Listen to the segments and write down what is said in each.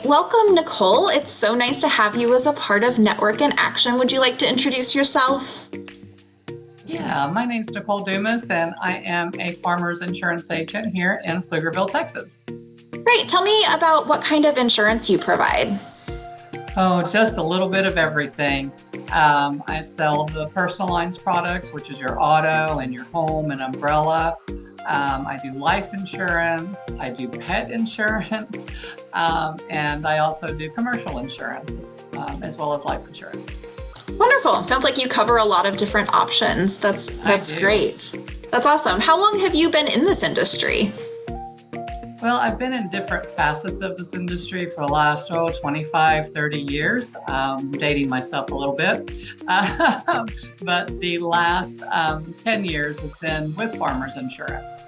Welcome, Nicole. It's so nice to have you as a part of Network in Action. Would you like to introduce yourself? Yeah, my name's Nicole Dumas, and I am a farmer's insurance agent here in Pflugerville, Texas. Great. Tell me about what kind of insurance you provide. Oh, just a little bit of everything. I sell the personal lines products, which is your auto and your home and umbrella. I do life insurance, I do pet insurance, and I also do commercial insurance as well as life insurance. Wonderful. Sounds like you cover a lot of different options. That's great. That's awesome. How long have you been in this industry? Well, I've been in different facets of this industry for the last, 25, 30 years, dating myself a little bit. But the last 10 years has been with farmers insurance.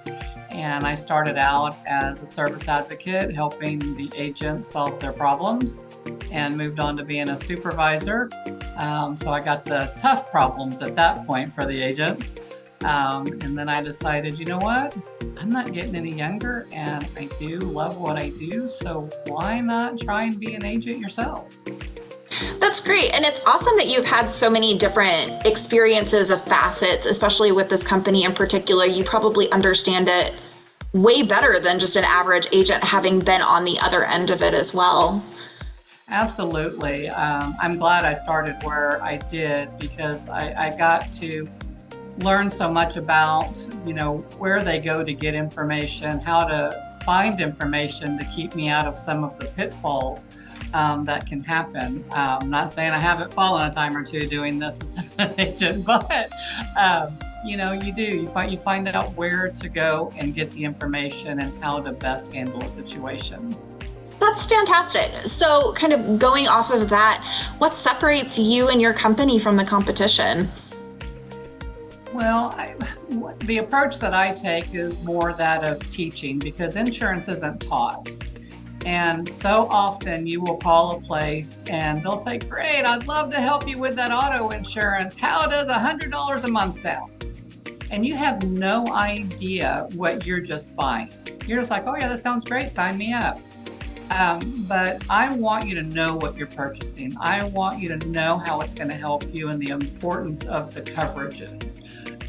And I started out as a service advocate, helping the agents solve their problems, and moved on to being a supervisor. So I got the tough problems at that point for the agents. And then I decided, you know what? I'm not getting any younger and I do love what I do. So why not try and be an agent yourself? That's great. And it's awesome that you've had so many different experiences of facets, especially with this company in particular. You probably understand it way better than just an average agent, having been on the other end of it as well. Absolutely. I'm glad I started where I did because I got to learn so much about, where they go to get information, how to find information to keep me out of some of the pitfalls that can happen. I'm not saying I haven't fallen a time or two doing this as an agent, but you do. You find out where to go and get the information and how to best handle a situation. That's fantastic. So kind of going off of that, what separates you and your company from the competition? Well, the approach that I take is more that of teaching because insurance isn't taught. And so often you will call a place and they'll say, great, I'd love to help you with that auto insurance. How does $100 a month sound? And you have no idea what you're just buying. You're just like, oh yeah, that sounds great, sign me up. But I want you to know what you're purchasing. I want you to know how it's going to help you and the importance of the coverages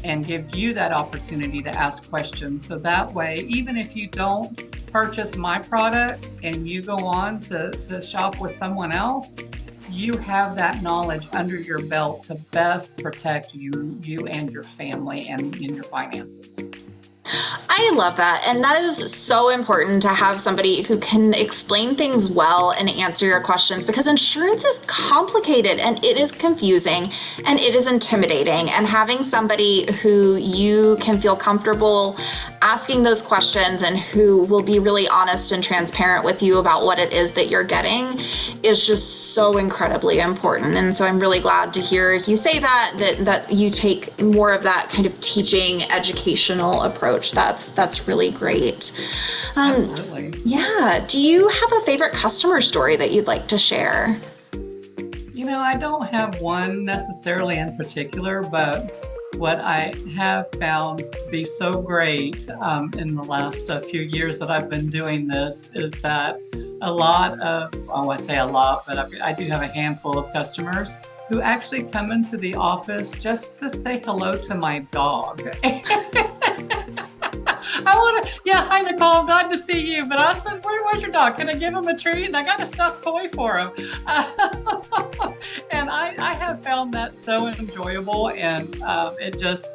and give you that opportunity to ask questions. So that way, even if you don't purchase my product and you go on to shop with someone else, you have that knowledge under your belt to best protect you and your family and in your finances. I love that. And that is so important to have somebody who can explain things well and answer your questions because insurance is complicated and it is confusing and it is intimidating. And having somebody who you can feel comfortable asking those questions and who will be really honest and transparent with you about what it is that you're getting is just so incredibly important. And so I'm really glad to hear you say that you take more of that kind of teaching, educational approach. That's really great. Absolutely. Yeah. Do you have a favorite customer story that you'd like to share? I don't have one necessarily in particular, but what I have found to be so great in the last few years that I've been doing this is that a lot of, I say a lot, but I do have a handful of customers who actually come into the office just to say hello to my dog. Hi Nicole, glad to see you. But I said, where's your dog? Can I give him a treat? And I got a stuffed toy for him. And I have found that so enjoyable, and it just,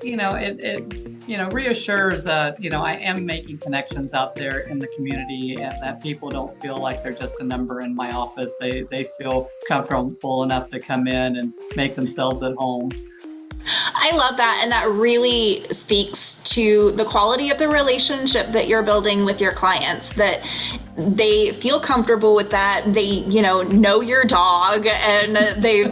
it reassures that, I am making connections out there in the community and that people don't feel like they're just a number in my office. They feel comfortable enough to come in and make themselves at home. I love that. And that really speaks to the quality of the relationship that you're building with your clients, that they feel comfortable with that. They, know your dog and they,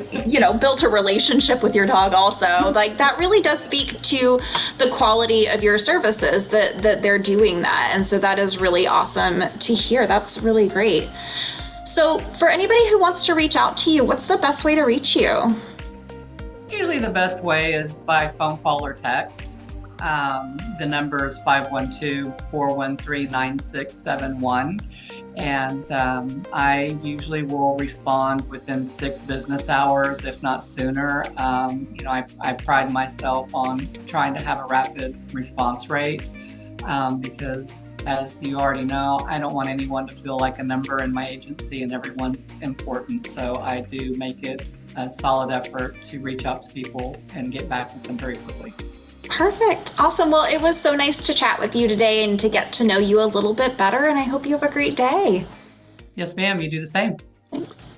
built a relationship with your dog also. Like that really does speak to the quality of your services that they're doing that. And so that is really awesome to hear. That's really great. So for anybody who wants to reach out to you, what's the best way to reach you? Usually the best way is by phone call or text. The number is 512-413-9671. And I usually will respond within 6 business hours, if not sooner. I pride myself on trying to have a rapid response rate because, as you already know, I don't want anyone to feel like a number in my agency, and everyone's important. So I do make it a solid effort to reach out to people and get back with them very quickly. Perfect. Awesome. Well, it was so nice to chat with you today and to get to know you a little bit better, and I hope you have a great day. Yes, ma'am. You do the same. Thanks.